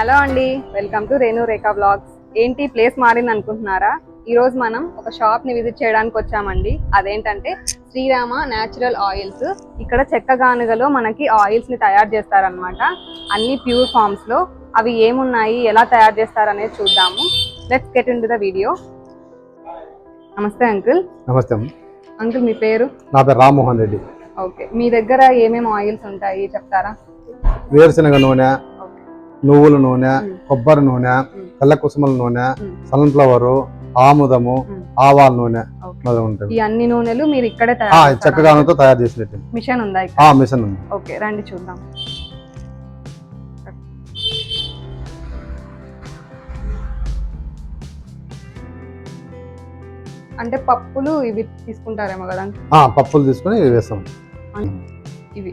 Hello అండి, welcome to Renu Rekha blogs. ఏంటి place మారింది అనుకుంటున్నారా? ఈ రోజు మనం ఒక షాప్ ని విజిట్ చేయడానికి వచ్చామండి. అదేంటంటే శ్రీరామ న్యాచురల్ ఆయిల్స్. ఇక్కడ చెక్క గానుగలో మనకి ఆయిల్స్ ని తయారు చేస్తారనమాట. అన్ని ప్యూర్ ఫార్మ్స్ లో. అవి ఏమున్నాయి, ఎలా తయారు చేస్తారనేది చూద్దాము. Let's get in to the video. నమస్తే అంకుల్. నమస్తే అంకుల్, మీ పేరు? నా పేరు రామ్మోహన్ రెడ్డి. ఓకే, మీ దగ్గర ఏమేమి ఆయిల్స్ ఉంటాయి చెప్తారా? వేరుశనగ నూనె, నువ్వుల నూనె, కొబ్బరి నూనె, తెల్ల కుసుమల నూనె, సన్ఫ్లవర్, ఆముదము, ఆవాల నూనె ఈ అన్ని నూనెలు మీరు ఇక్కడే చక్కగా తయారు చేసినట్టు మిషన్ ఉందా? మిషన్ ఉంది. ఓకే, రండి చూద్దాం. అంటే పప్పులు ఇవి తీసుకుంటారేమో కదా? పప్పులు తీసుకుని వేస్తాం. ఇవి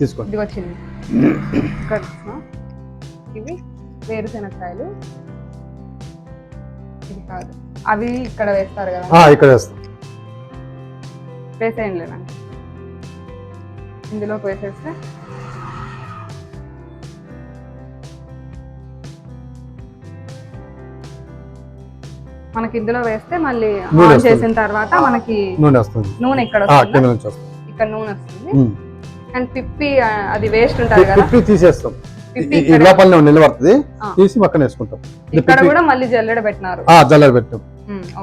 తీసుకోండి. ఇది వచ్చింది. ఇవి వేరుశనగకాయలు. ఇది కాదు, అవి ఇక్కడ వేస్తారు కదా? ఇక్కడ వేస్తాం. వేసేయండి లేదా, ఇందులోకి వేసేస్తే మనకి ఇందులో వేస్తే మళ్ళీ ఆన్ చేసిన తర్వాత మనకి నూనె వస్తుంది. నూనె ఇక్కడ ఇక్కడ నూనె వస్తుంది. అండ్ పిప్పి అది వేస్ట్ ఉంటుంది కదా, పిప్పి తీసేస్తాం. లోపల నిలబడుతుంది, తీసి పక్కన వేసుకుంటాం. ఇక్కడ కూడా మళ్ళీ జల్లెడ పెట్టినారు. జల్లెడ పెట్టాం.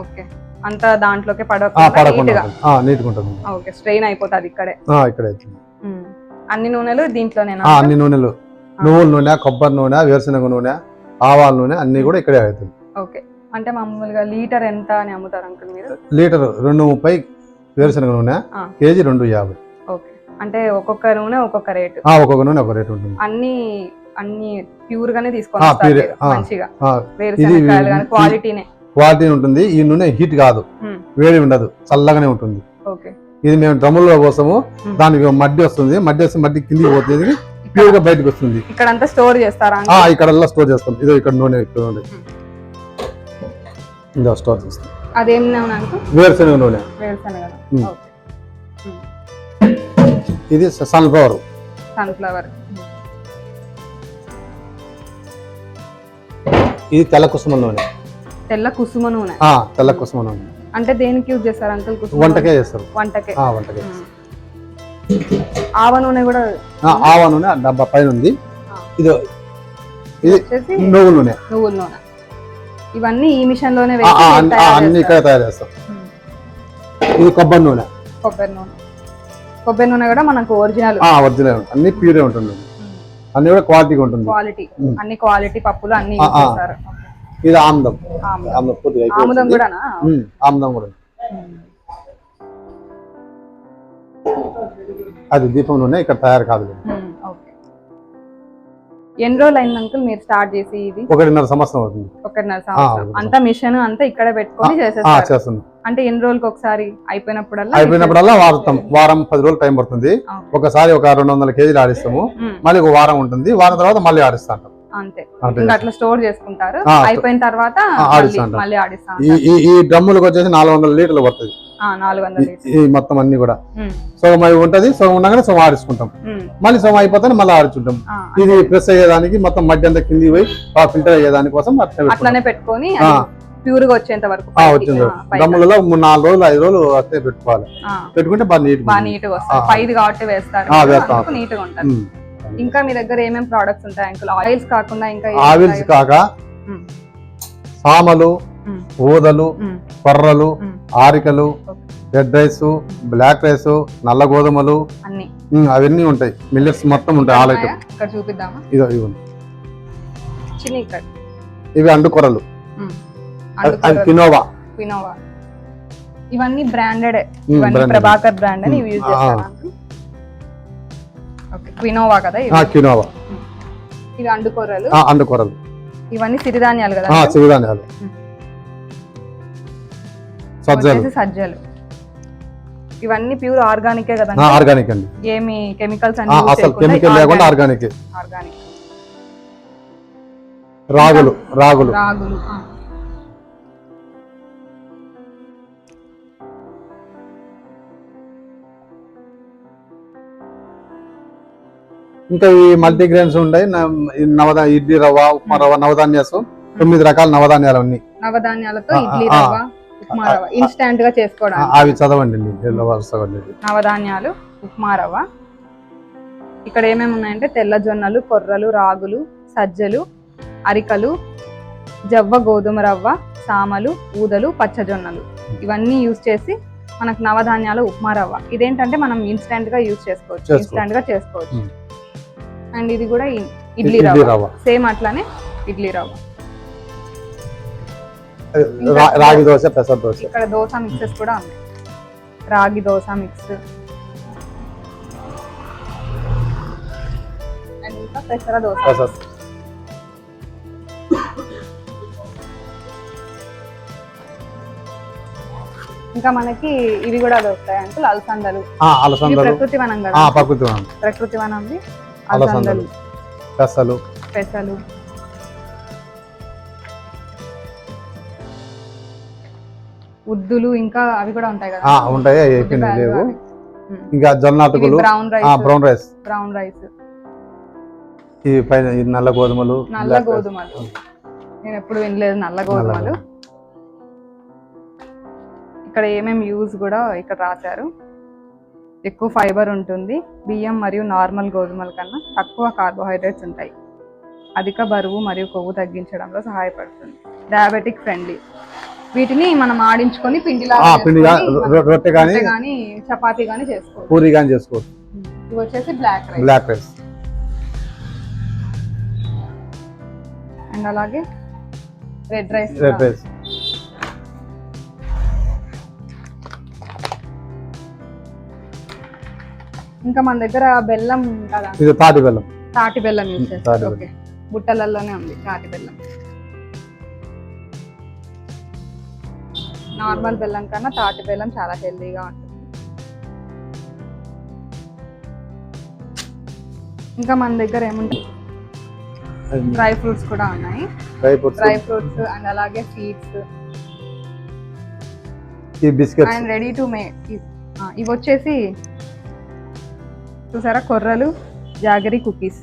ఓకే, అంతా దాంట్లోకి పడకుండా నీట్గా ఉంటుంది. ఓకే, స్ట్రెయిన్ అయిపోతుంది ఇక్కడే. ఇక్కడే అన్ని నూనెలు దీంట్లోనే? అన్ని నూనెలు, నువ్వుల నూనె, కొబ్బరి నూనె, వేరుశనగ నూనె, ఆవాల నూనె అన్ని కూడా ఇక్కడే అవుతుంది. ఓకే, అంటే మామూలుగా లీటర్ ఎంత అని అమ్ముతారు అంకుల్ మీరు? లీటర్ 2.30 వేరుశనగ నూనె, కేజీ 2.50. ఓకే, అంటే ఒక్కొక్క నూనె ఒక్కొక్క రేటు? ఒక్కొక్క నూనె ఒక రేటు ఉంటుంది. అన్ని ప్యూర్ గానే తీసుకోవాలి మంచిగా. క్వాలిటీ ఉంటుంది. ఈ నూనె హీట్ కాదు, వేడి ఉండదు, చల్లగానే ఉంటుంది. ఇది మేము డ్రమ్ముల్లో కోసము, దానికి మడ్డి వస్తుంది. మడ్డి కిందికి పోతుంది, ప్యూర్ గా బయటకు వస్తుంది. ఇక్కడ స్టోర్ చేస్తారా? ఇక్కడ స్టోర్ చేస్తాం. ఇదో ఇక్కడ నూనె ఇదో స్టోర్ చేస్తాం. అదేం వేరుశనగ నూనె. ఇది సన్ఫ్లవర్. ఇది తెల్ల కుసుమ నూనె. తెల్ల కుసుమ నూనె. తెల్ల కుసుమ నూనె అంటే దేనికి యూజ్ చేస్తారు అంకుల్? వంటకే చేస్తారు. వంటకే. ఆవ నూనె కూడా? ఆవ నూనె డబ్బా పైన ఉంది. ఇది నువ్వుల నూనె. ఇవన్నీ ఈ మిషన్ లోనే అన్ని ఇక్కడ తయారు చేస్తాం. ఇది కొబ్బరి నూనె. కొబ్బరి నూనె కూడా మనకు ఒరిజినల్ అన్ని ప్యూర్ ఉంటుంది. అన్ని కూడా క్వాలిటీ ఉంటుంది. అన్ని క్వాలిటీ పప్పులు అన్ని. ఇది ఆముదం. ఆముదం కూడా? ఆముదం కూడా. అది దీపం నూనె ఇక్కడ తయారు కాదు. ఎన్ని రోజులు అయింది అంకుల్ మీరు స్టార్ట్ చేసి? ఇది 1.5 సంవత్సరం అవుతుంది. 1.5 సంవత్సరం. అంతా మిషన్ అంతా ఇక్కడ పెట్టుకొని చేసేస్తారు. అంటే ఎన్ని రోజులకి ఒకసారి? అయిపోయినప్పుడల్లా వాడతాం. వారం 10 రోజులు టైం పడుతుంది. ఒకసారి ఒక 200 కేజీలు ఆడిస్తాము. మళ్ళీ ఒక వారం ఉంటుంది. వారం తర్వాత మళ్ళీ ఆడిస్తాం. అంతే, అట్లా స్టోర్ చేసుకుంటారు. అయిపోయిన తర్వాత మళ్ళీ ఆడిస్తాం. ఈ డ్రమ్ములకు వచ్చేసి 400 లీటర్లు పడుతుంది. 400 ఈ మొత్తం అన్ని కూడా సోమ అయి ఉంటది. సోమ ఉండగానే సోమ ఆడించుకుంటాం. మళ్ళీ సోమ అయిపోతే మళ్ళీ ఆడించుంటాం. ఇది ప్రెస్ అయ్యేదానికి, మొత్తం మధ్య అంతా కింది పోయి ఫిల్టర్ అయ్యేదాని కోసం అట్లనే పెట్టుకొని ప్యూర్ గా వచ్చేంత వరకు వచ్చింది. డ్రమ్ములలో 4 రోజులు 5 రోజులు అట్లే పెట్టుకోవాలి. పెట్టుకుంటే బాగా నీట్ గా వస్తాయి. పైది కాబట్టి వేస్తారు, నీట్ గా ఉంటుంది. ఇంకా మీ దగ్గర ఏమేమి ప్రొడక్ట్స్ ఉంటాయి అంకుల్? ఆయిల్స్ కాకుండా ఇంకా? ఆయిల్స్ కాక సామలు, ఊదలు, కొర్రలు, ఆరికలు, రెడ్ రైస్, బ్లాక్ రైస్, నల్ల గోధుమలు అవన్నీ ఉంటాయి. మిల్లెట్స్ మొత్తం ఉంటాయి. ఆల్ ఐటమ్ ఇక్కడ చూపిద్దామా? ఇవి అండు కొర్రలు, కినోవా. ఇవన్నీ బ్రాండెడ్. ప్రభాకర్ బ్రాండ్ అని యూజ్ చేస్తారా? క్వినోవా కదా? క్వినోవా. ఇవి అండుకొర్రలు. అండుకొర్రలు. ఇవన్నీ సిరిధాన్యాలు కదా? సిరిధాన్యాలు. సజ్జలు. ఇవన్నీ ప్యూర్ ఆర్గానిక్ కదా? ఆర్గానిక్ అండి. ఏమి కెమికల్స్ అసలు కెమికల్ లేకుండా ఆర్గానిక్. రాగులు. ఇంకా ఈ మల్టీగ్రెయిన్స్ ఉన్నాయి, ఇడ్లీ రవ్వ, ఉప్మా రవ్వ, నవధాన్యాలు, 9 రకాల నవధాన్యాలు ఉన్నాయి. నవధాన్యాలతో ఇడ్లీ రవ్వ, ఉప్మా రవ్వ ఇన్స్టాంట్ గా చేసుకోవడానికి. అవి చదవండి. నవధాన్యాలు, ఉప్మా రవ్వ. ఇక్కడ ఏమేమి ఉన్నాయంటే తెల్ల జొన్నలు, కొర్రలు, రాగులు, సజ్జలు, అరికలు, జవ్వ, గోధుమ రవ్వ, సామలు, ఊదలు, పచ్చజొన్నలు ఇవన్నీ యూజ్ చేసి మనకు నవధాన్యాలు ఉప్మా రవ్వ. ఇదేంటంటే మనం ఇన్స్టాంట్ గా యూజ్ చేసుకోవచ్చు, ఇన్స్టాంట్ గా చేసుకోవచ్చు. అండ్ ఇది కూడా ఇడ్లీ రవ్వ, సేమ్ అట్లానే ఇడ్లీ రవ్వ. రాగి దోశ, పెసర దోశ. ఇక్కడ దోశ మిక్సెస్ కూడా ఉన్నాయి, రాగి దోశ మిక్స్ అండ్ ఇంకా పెసర దోశ. ఇంకా మనకి ఇవి కూడా దొరుకుతాయి అంకుల్, అలసందలు. ప్రకృతి వనం కదా, ప్రకృతి వనం, అలసందలు, పెసలు, ఉద్దులు, ఇంకా అవి కూడా ఉంటాయి కదా. ఉంటాయి, లేవు. ఇంకా జొన్నటుకులు, బ్రౌన్ రైస్, ఈ పైన నల్ల గోధుమలు. నేను ఎప్పుడు వినలేదు నల్ల గోధుమలు. ఇక్కడ ఏమేమి యూజ్ కూడా ఇక్కడ రాశారు. ఎక్కువ ఫైబర్ ఉంటుంది, బియ్యం మరియు నార్మల్ గోధుమల కన్నా తక్కువ కార్బోహైడ్రేట్స్ ఉంటాయి, అధిక బరువు మరియు కొవ్వు తగ్గించడంలో సహాయపడుతుంది, డయాబెటిక్ ఫ్రెండ్లీ. వీటిని మనం ఆడించుకొని రొట్టె కానీ చపాతీ కానీ చేసుకోవచ్చు, పూరి కానీ చేసుకోవచ్చు. ఇవి వచ్చేసి బ్లాక్ రైస్ అండ్ అలాగే రెడ్ రైస్. ఇంకా మన దగ్గర బెల్లం కదా, తాటి బెల్లం యూజ్ చేస్తారు. ఓకే, బుట్టలలోనే ఉంది తాటి బెల్లం. నార్మల్ బెల్లం కన్నా తాటి బెల్లం చాలా హెల్దీగా ఉంటుంది. ఇంకా మన దగ్గర ఏముంటాయి, డ్రై ఫ్రూట్స్ కూడా ఉన్నాయి, డ్రై ఫ్రూట్స్ అండ్ అలాగే seeds, and ready to make. ఇవి వచ్చేసి చూసారా, కొర్రలు, జాగరీ కుకీస్.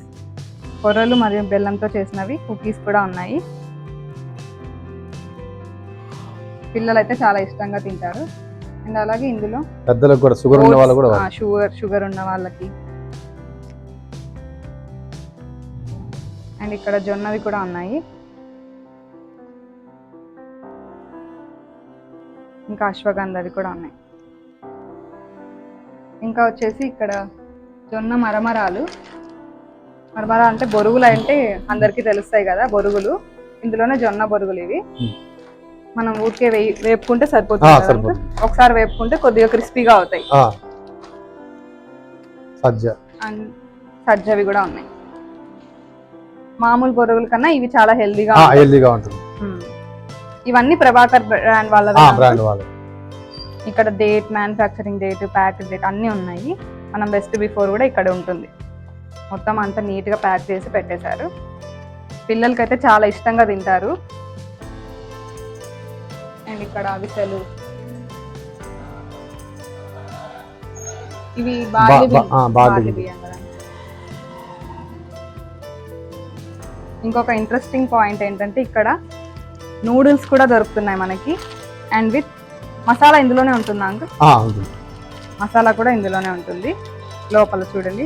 కొర్రలు మరియు బెల్లంతో చేసినవి కుకీస్ కూడా ఉన్నాయి. పిల్లలు అయితే చాలా ఇష్టంగా తింటారు. అండ్ అలాగే ఇందులో పెద్దలకు కూడా, షుగర్ ఉన్న వాళ్ళు కూడా, షుగర్ ఉన్న వాళ్ళకి. అండ్ ఇక్కడ జొన్నవి కూడా ఉన్నాయి. ఇంకా అశ్వగంధవి కూడా ఉన్నాయి. ఇంకా వచ్చేసి ఇక్కడ జొన్న మరమరాలు అంటే బొరుగులు అంటే అందరికీ తెలుస్తాయి కదా, బొరుగులు. ఇందులోనే జొన్న బొరుగులు ఇవి. మనం ఊరికే వేపుకుంటే సరిపోతుంది, ఒకసారి వేపుకుంటే కొద్దిగా క్రిస్పీగా అవుతాయి. సజ్జవి కూడా ఉన్నాయి. మామూలు బొరుగుల కన్నా ఇవి చాలా హెల్దీగా ఉంటుంది. ఇవన్నీ ప్రభాకర్ బ్రాండ్ వాళ్ళ. ఇక్కడ date, manufacturing date, packed date అన్నీ ఉన్నాయి. మనం బెస్ట్ బిఫోర్ కూడా ఇక్కడ ఉంటుంది. మొత్తం అంతా నీట్గా ప్యాక్ చేసి పెట్టేశారు. పిల్లలకైతే చాలా ఇష్టంగా తింటారు. అండ్ ఇక్కడ అవిసెలు, ఇవి బార్లీ బియ్యం కదా. ఇంకొక ఇంట్రెస్టింగ్ పాయింట్ ఏంటంటే ఇక్కడ నూడిల్స్ కూడా దొరుకుతున్నాయి మనకి. అండ్ విత్ మసాలా ఇందులోనే ఉంటుందా అంకుల్? మసాలా కూడా ఇందులోనే ఉంటుంది. లోపల చూడండి,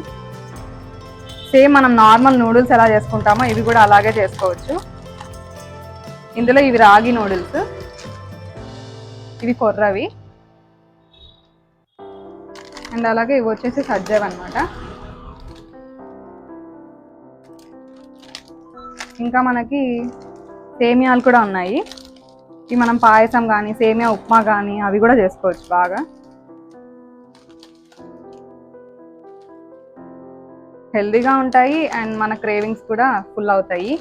సేమ్ మనం నార్మల్ నూడిల్స్ ఎలా చేసుకుంటామో ఇవి కూడా అలాగే చేసుకోవచ్చు. ఇందులో ఇవి రాగి నూడిల్స్, ఇవి కొర్రవి, అండ్ అలాగే ఇవి వచ్చేసి సజ్జవి అన్నమాట. ఇంకా మనకి సేమియాలు కూడా ఉన్నాయి. ఇవి మనం పాయసం కానీ, సేమియా ఉప్మా కానీ అవి కూడా చేసుకోవచ్చు బాగా. హెల్దీగా ఉంటాయి అండ్ మన క్రేవింగ్స్ కూడా ఫుల్ అవుతాయి.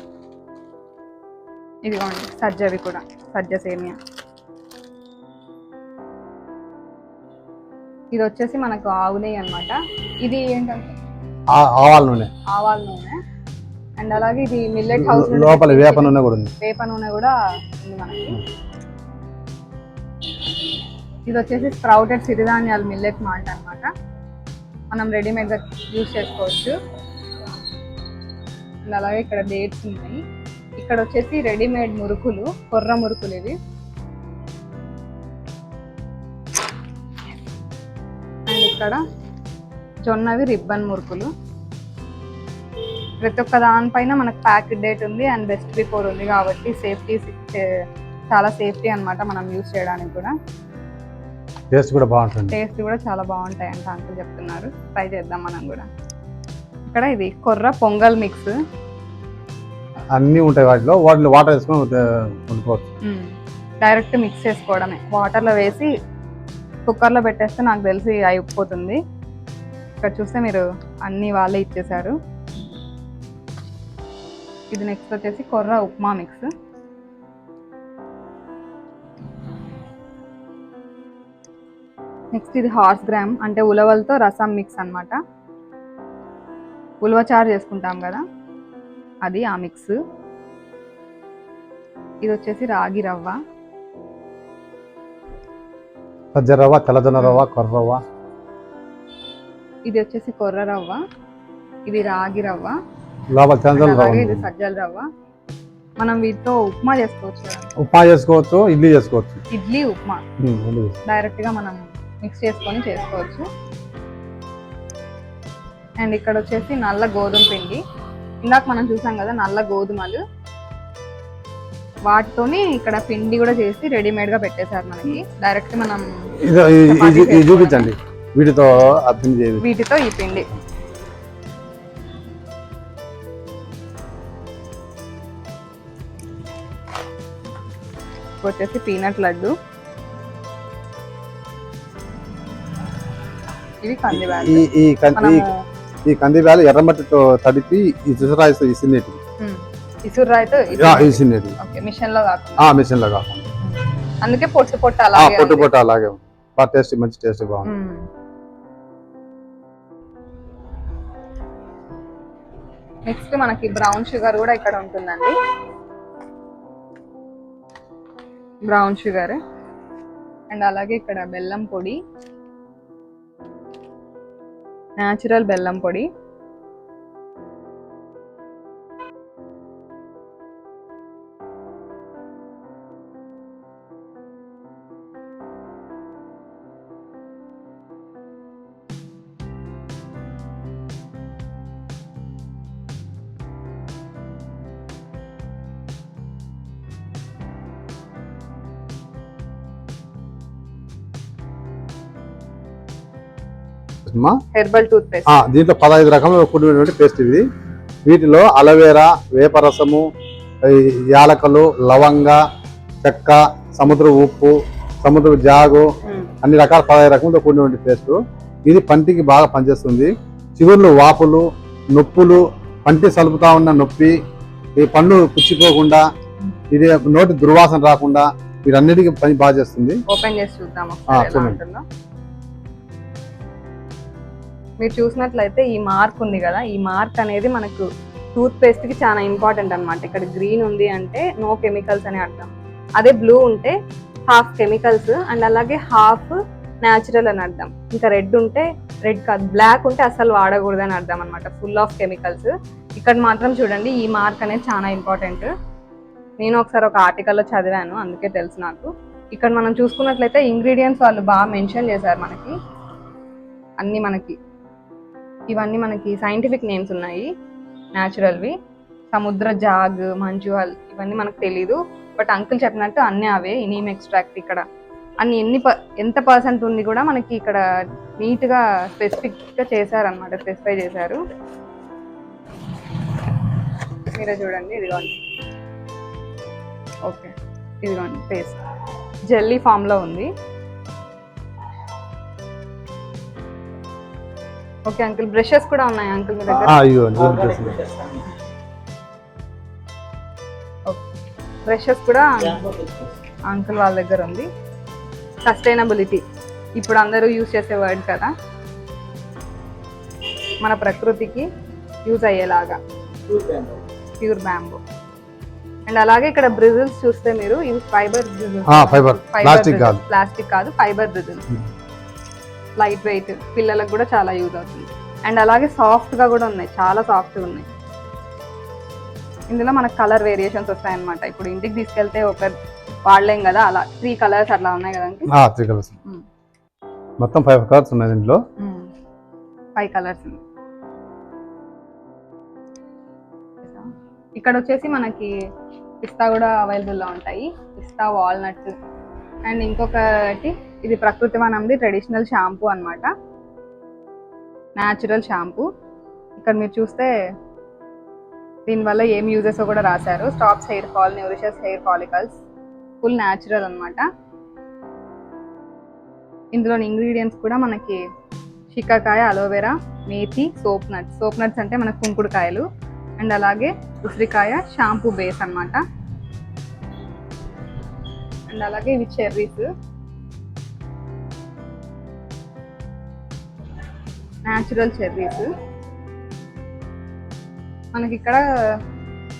ఇదిగోండి సజ్జవి కూడా, సజ్జ సేమియా. ఇది వచ్చేసి మనకు ఆవు నెయ్యి అనమాట. ఇది ఏంటంటే ఆవాల నూనె. అండ్ అలాగే ఇది మిల్లెట్ హౌస్ లోపల వేప నూనె కూడా ఉంది. వేప నూనె కూడా ఉంది మనకి. ఇది వచ్చేసి స్ప్రౌటెడ్ సిరిధాన్యాలు మిల్లెట్ మాల్ట్ అనమాట. మనం రెడీమేడ్గా యూజ్ చేసుకోవచ్చు. అండ్ అలాగే ఇక్కడ డేట్స్ ఉన్నాయి. ఇక్కడ వచ్చేసి రెడీమేడ్ మురుకులు, కొర్ర మురుకులు ఇవి. అండ్ ఇక్కడ జొన్నవి రిబ్బన్ మురుకులు. ప్రతి ఒక్క దానిపైన మనకు ప్యాకెట్ డేట్ ఉంది అండ్ బెస్ట్ బిఫోర్ ఉంది కాబట్టి సేఫ్టీ, చాలా సేఫ్టీ అన్నమాట మనం యూజ్ చేయడానికి కూడా. టేస్ట్ కూడా బాగుంటుంది. టేస్ట్ కూడా చాలా బాగుంటాయి అంట అంకుల్ చెప్తున్నారు. ట్రై చేద్దాం మనం కూడా. ఇక్కడ ఇది కొర్ర పొంగల్ మిక్స్ అన్నీ ఉంటాయి వాటిలో వాటర్ వేసుకొని వండుకోవచ్చు. డైరెక్ట్ మిక్స్ చేసుకోవడమే, వాటర్లో వేసి కుక్కర్లో పెట్టేస్తే నాకు తెలిసి అయిపోతుంది. ఇక్కడ చూస్తే మీరు అన్ని వాళ్ళే ఇచ్చేసారు. ఇది నెక్స్ట్ వచ్చేసి కొర్ర ఉప్మా మిక్స్. నెక్స్ట్ ఇది హార్స్ గ్రామ్ అంటే ఉలవలతో రసం మిక్స్ అన్నమాట. ఉలవచారు చేసుకుంటాం కదా అది ఆ మిక్స్. ఇది వచ్చేసి రాగి రవ్వ, సజ్జ రవ్వ, తెల్లజొన్న రవ్వ, కొర్ర రవ్వ. ఇది వచ్చేసి కొర్ర రవ్వ, ఇది రాగి రవ్వ, ఇది సజ్జల రవ్వ. మనం వీటితో ఉప్మా చేసుకోవచ్చు. ఉప్మా చేసుకోవచ్చు, ఇడ్లీ చేసుకోవచ్చు. ఇడ్లీ ఉప్మా డైరెక్ట్ గా మనం మిక్స్ చేసుకొని చేసుకోవచ్చు. అండ్ ఇక్కడ వచ్చేసి నల్ల గోధుమ పిండి. ఇందాక మనం చూసాం కదా నల్ల గోధుమలు, వాటితోని ఇక్కడ పిండి కూడా చేసి రెడీమేడ్ గా పెట్టేశారు మనకి. డైరెక్ట్ మనం చూపించండి వీటితో ఈ పిండి. వచ్చేసి పీనట్ లడ్డు, ఇవి కందిబ్యాలు. ఈ కందిబ్యాలు ఎర్రమట్టితో తడిపి ఇసురాయితో ఇసినేటి. ఇసురాయితో ఇసినేటి. మిషన్ లో కాకుండా. మిషన్ లో కాకుండా. అందుకే పొట్టు పొట్టు అలాగే. పొట్టు పొట్టు అలాగే. టేస్ట్ మంచి టేస్ట్ బాగుంది. నెక్స్ట్ మనకి బ్రౌన్ షుగర్ కూడా ఇక్కడ ఉంటుందండి. బ్రౌన్ షుగర్ అండ్ అలాగే ఇక్కడ బెల్లం పొడి, న్యాచురల్ బెల్లం పొడి. Herbal toothpaste. దీంట్లో 15 రకముల కూడినటువంటి పేస్ట్ ఇది. వీటిలో అలోవెరా, వేపరసము, యాలకలు, లవంగ, చెక్క, సముద్ర ఉప్పు, సముద్ర జాగు, అన్ని రకాల 15 రకములతో కూడినటువంటి పేస్ట్. ఇది పంటికి బాగా పనిచేస్తుంది. చిగుర్లు, వాపులు, నొప్పులు, పంటి సలుపుతా ఉన్న నొప్పి, ఈ పన్ను పుచ్చిపోకుండా, ఇది నోటి దుర్వాసన రాకుండా వీటన్నిటికీ పని బాగా చేస్తుంది. ఓపెన్ చేసి చూద్దాం. మీరు చూసినట్లయితే ఈ మార్క్ ఉంది కదా, ఈ మార్క్ అనేది మనకు టూత్ పేస్ట్ కి చాలా ఇంపార్టెంట్ అన్నమాట. ఇక్కడ గ్రీన్ ఉంది అంటే నో కెమికల్స్ అని అర్థం. అదే బ్లూ ఉంటే హాఫ్ కెమికల్స్ అండ్ అలాగే హాఫ్ న్యాచురల్ అని అర్థం. ఇంకా రెడ్ ఉంటే రెడ్ కాదు, బ్లాక్ ఉంటే అసలు వాడకూడదు అని అర్థం అనమాట. Full of chemicals. ఇక్కడ మాత్రం చూడండి ఈ మార్క్ అనేది చాలా ఇంపార్టెంట్. నేను ఒకసారి ఒక ఆర్టికల్లో చదివాను, అందుకే తెలుసు నాకు. ఇక్కడ మనం చూసుకున్నట్లయితే ఇంగ్రీడియంట్స్ వాళ్ళు బాగా మెన్షన్ చేశారు మనకి. అన్ని మనకి ఇవన్నీ మనకి సైంటిఫిక్ నేమ్స్ ఉన్నాయి న్యాచురల్వి. సముద్ర జాగ్, మంజువల్ ఇవన్నీ మనకు తెలీదు, బట్ అంకుల్ చెప్పినట్టు అన్నీ అవే. నీమ్ ఎక్స్ట్రాక్ట్ ఇక్కడ అన్ని ఎంత పర్సెంట్ ఉంది కూడా మనకి ఇక్కడ నీట్గా స్పెసిఫిక్గా చేశారనమాట, స్పెసిఫై చేశారు. మీరే చూడండి, ఇదిగోండి. ఓకే, ఇదిగోండి పేస్ట్ జెల్లీ ఫామ్లో ఉంది. ఓకే అంకుల్, బ్రషెస్ కూడా ఉన్నాయి అంకుల్ మీ దగ్గర? బ్రషెస్ కూడా అంకుల్ వాళ్ళ దగ్గర ఉంది. సస్టైనబిలిటీ ఇప్పుడు అందరూ యూజ్ చేసే వర్డ్ కదా, మన ప్రకృతికి యూజ్ అయ్యేలాగా ప్యూర్ బ్యాంబూ. అండ్ అలాగే ఇక్కడ బ్రిజిల్స్ చూస్తే మీరు ఇవి ఫైబర్ బ్రిజిల్స్, ప్లాస్టిక్ కాదు, ఫైబర్ బ్రిజిల్స్. లైట్ వెయిట్, పిల్లలకు కూడా చాలా యూజ్ అవుతుంది. అండ్ అలాగే సాఫ్ట్ గా కూడా ఉన్నాయి, చాలా సాఫ్ట్ గా ఉన్నాయి. ఇందులో మనకు కలర్ వేరియేషన్స్ వస్తాయి అనమాట. ఇప్పుడు ఇంటికి తీసుకెళ్తే ఒక వాడలేం కదా, అలా 3 కలర్స్ అట్లా ఉన్నాయి కదా. 3 కలర్స్ మొత్తం 5 కలర్స్ ఉన్నాయి దీంట్లో. 5 కలర్స్. ఇక్కడ వచ్చేసి మనకి పిస్తా కూడా అవైలబుల్లో ఉంటాయి. పిస్తా, వాల్నట్స్ అండ్ ఇంకొకటి ఇది ప్రకృతి వనంది ట్రెడిషనల్ షాంపూ అన్నమాట, న్యాచురల్ షాంపూ. ఇక్కడ మీరు చూస్తే దీనివల్ల ఏం యూజెస్ కూడా రాశారు. Stops hair fall, nourishes hair follicles, full natural అన్నమాట. ఇందులోని ఇంగ్రీడియంట్స్ కూడా మనకి చిక్కకాయ, అలోవెరా, మేథి, సోప్ నట్స్. సోప్ నట్స్ అంటే మనకు కుంకుడుకాయలు. అండ్ అలాగే ఉసిరికాయ షాంపూ బేస్ అన్నమాట. అండ్ అలాగే ఇవి చెర్రీస్, న్యాచురల్ చెర్రీస్. మనకి ఇక్కడ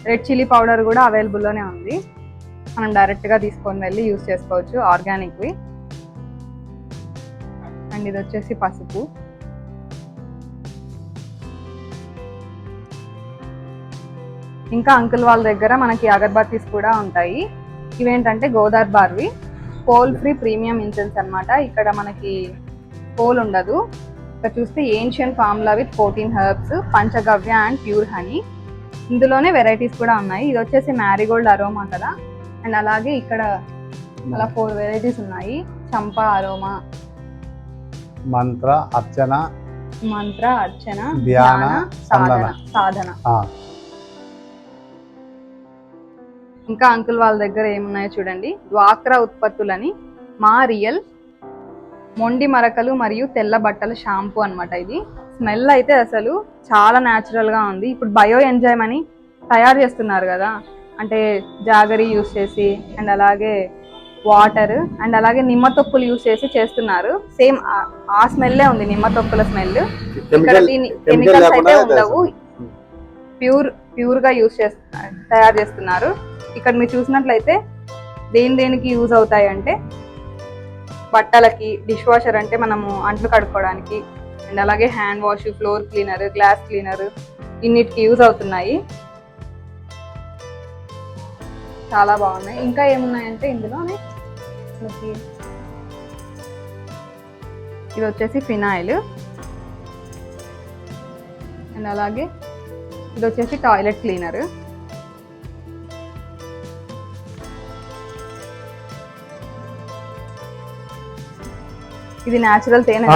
రెడ్ చిల్లీ పౌడర్ కూడా అవైలబుల్లోనే ఉంది. మనం డైరెక్ట్గా తీసుకొని వెళ్ళి యూజ్ చేసుకోవచ్చు, ఆర్గానిక్వి. అండ్ ఇది వచ్చేసి పసుపు. ఇంకా అంకుల్ వాళ్ళ దగ్గర మనకి అగర్బత్తీస్ కూడా ఉంటాయి. ఇవేంటంటే గోదార్ బార్వి కోల్ ఫ్రీ ప్రీమియం ఇన్సెన్స్ అన్నమాట. ఇక్కడ మనకి కోల్ ఉండదు. ఇక్కడ చూస్తే ancient formula with 14 herbs, panchagavya and pure honey. ఇందులోనే వెరైటీస్ కూడా ఉన్నాయి. ఇది వచ్చేసి మ్యారీగోల్డ్ అరోమా కదా. అండ్ అలాగే ఇక్కడ అలా 4 వెరైటీస్ ఉన్నాయి. చంపా అరోమా, మంత్ర అర్చన, ధ్యాన, సాధన. ఇంకా అంకుల్ వాళ్ళ దగ్గర ఏమున్నాయో చూడండి. డ్వాక్రా ఉత్పత్తులని మా రియల్ మొండి మరకలు మరియు తెల్ల బట్టల షాంపూ అన్నమాట. ఇది స్మెల్ అయితే అసలు చాలా న్యాచురల్ గా ఉంది. ఇప్పుడు బయో ఎంజైమ్ అని తయారు చేస్తున్నారు కదా, అంటే జాగరీ యూస్ చేసి అండ్ అలాగే వాటర్ అండ్ అలాగే నిమ్మ తొక్కులు యూస్ చేసి చేస్తున్నారు. సేమ్ ఆ స్మెల్లే ఉంది, నిమ్మ తొక్కుల స్మెల్. ఇక్కడ దీని కెమికల్స్ అయితే ఉండవు, ప్యూర్ గా యూస్ తయారు చేస్తున్నారు. ఇక్కడ మీరు చూసినట్లయితే దేనికి యూజ్ అవుతాయి అంటే బట్టలకి, డిష్ వాషర్ అంటే మనము అంట్లు కడుక్కోవడానికి, అండ్ అలాగే hand wash, floor cleaner, glass cleaner, ఇన్నిటికి యూజ్ అవుతున్నాయి. చాలా బాగున్నాయి. ఇంకా ఏమున్నాయంటే ఇందులోనే ఇది వచ్చేసి ఫినాయిల్ అండ్ అలాగే ఇది వచ్చేసి టాయిలెట్ క్లీనర్. ఇది న్యాచురల్ తేనె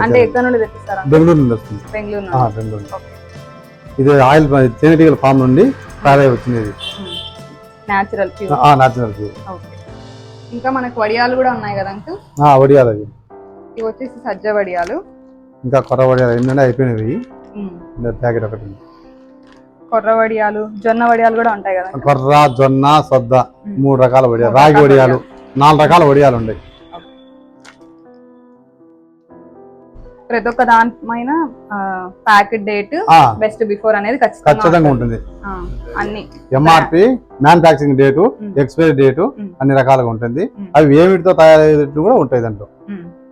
అంటే ఎక్కడ నుండి తెప్పిస్తారా? బెంగళూరు నుండి వస్తుంది. బెంగళూరు. ఇది ఆయిల్ తేనెటీగల ఫామ్ నుండి తయారై వచ్చింది. Natural pure. ఇంకా మనకు వడియాలు కూడా ఉన్నాయి కదా అంకుల్? వడియాలు అవి ఇవి వచ్చేసి సజ్జ వడియాలు. ఇంకా కొర్ర వడియాలు ఏంటంటే అయిపోయినవి. ప్యాకెట్ ఒకటి. కొర్ర వడియాలు, జొన్న వడియాలు కూడా ఉంటాయి కదా? కొర్ర, జొన్న, సొద్ద 3 రకాల వడియాలు, రాగి వడియాలు 4 రకాల వడియాలు ఉన్నాయి. ప్రతి ఒక్క దానిపైన ప్యాకెట్ డేట్, బెస్ట్ బిఫోర్ అనేది ఖచ్చితంగా ఉంటుంది. అన్ని MRP, manufacturing date, expiry date అన్ని రకాలుగా ఉంటుంది. అవి ఏమిటితో తయారయ్యేది కూడా ఉంటాయి దాంట్లో.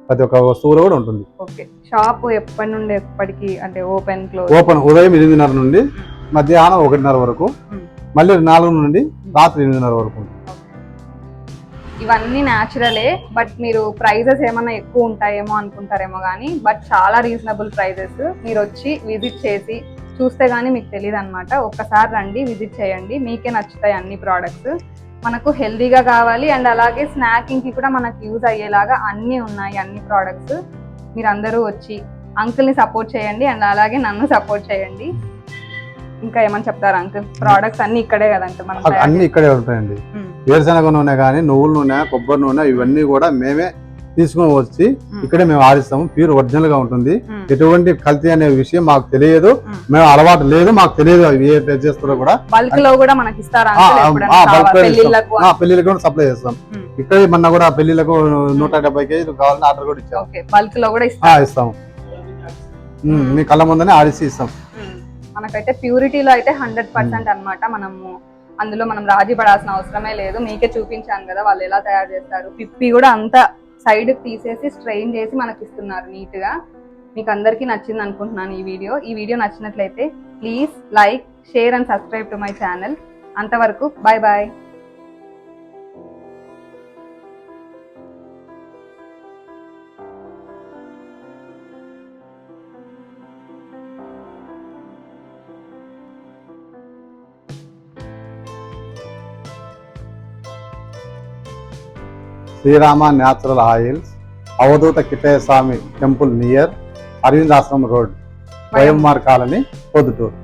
ప్రతి ఒక్క వస్తువులో కూడా ఉంటుంది. షాప్ ఎప్పటి నుండి ఎప్పటికి అంటే ఓపెన్ ఉదయం 8:30 నుండి మధ్యాహ్నం 1:30 వరకు, మళ్ళీ 4 నుండి రాత్రి 8:30 వరకు. ఇవన్నీ న్యాచురలే, బట్ మీరు ప్రైజెస్ ఏమన్నా ఎక్కువ ఉంటాయేమో అనుకుంటారేమో కానీ బట్ చాలా రీజనబుల్ ప్రైజెస్. మీరు వచ్చి విజిట్ చేసి చూస్తే కానీ మీకు తెలియదు అనమాట. ఒక్కసారి రండి, విజిట్ చేయండి, మీకే నచ్చుతాయి అన్ని ప్రోడక్ట్స్. మనకు హెల్దీగా కావాలి అండ్ అలాగే స్నాకింగ్కి కూడా మనకు యూజ్ అయ్యేలాగా అన్నీ ఉన్నాయి, అన్ని ప్రోడక్ట్స్. మీరు అందరూ వచ్చి అంకుల్ని సపోర్ట్ చేయండి అండ్ అలాగే నన్ను సపోర్ట్ చేయండి. ఇంకా ఏమని చెప్తారు అంకుల్? ప్రోడక్ట్స్ అన్ని ఇక్కడే కదా అంకుల్? మనం అన్ని ఇక్కడే ఉంటాయండి. వేరుశనగ నూనె కానీ, నువ్వుల నూనె, కొబ్బరి నూనె ఇవన్నీ కూడా మేమే తీసుకొని వచ్చి ఇక్కడే మేము ఆడిస్తాము. ప్యూర్ ఒరిజినల్ గా ఉంటుంది. ఎటువంటి కల్తీ అనే విషయం మాకు తెలియదు, మేము అలవాటు లేదు, మాకు తెలియదు ఏ చేస్తారో కూడా. బల్క్ లో కూడా మనకి ఇస్తారా? పెళ్లిళ్ళకి కూడా సప్లై చేస్తాం. ఇక్కడ మొన్న కూడా పెళ్లిళ్ళకు 170 కేజీలు కావాలని ఆర్డర్ కూడా ఇచ్చాం. బల్క్ లో కూడా ఇస్తాము. మీ కళ్ళ ముందనే ఆడిసి ఇస్తాం. మనకైతే ప్యూరిటీలో అయితే 100% అన్నమాట. అందులో మనం రాజీ పడాల్సిన అవసరమే లేదు. మీకే చూపించాను కదా వాళ్ళు ఎలా తయారు చేస్తారు. పిప్పి కూడా అంతా సైడ్ తీసేసి స్ట్రెయిన్ చేసి మనకి ఇస్తున్నారు నీట్ గా. మీకు అందరికీ నచ్చింది అనుకుంటున్నాను ఈ వీడియో నచ్చినట్లయితే please like, share and subscribe to my channel. అంతవరకు bye bye. Srirama natural oils, Avadhuta Kittayya Swami temple near Aravind Ashram road, YMR colony, Proddatur.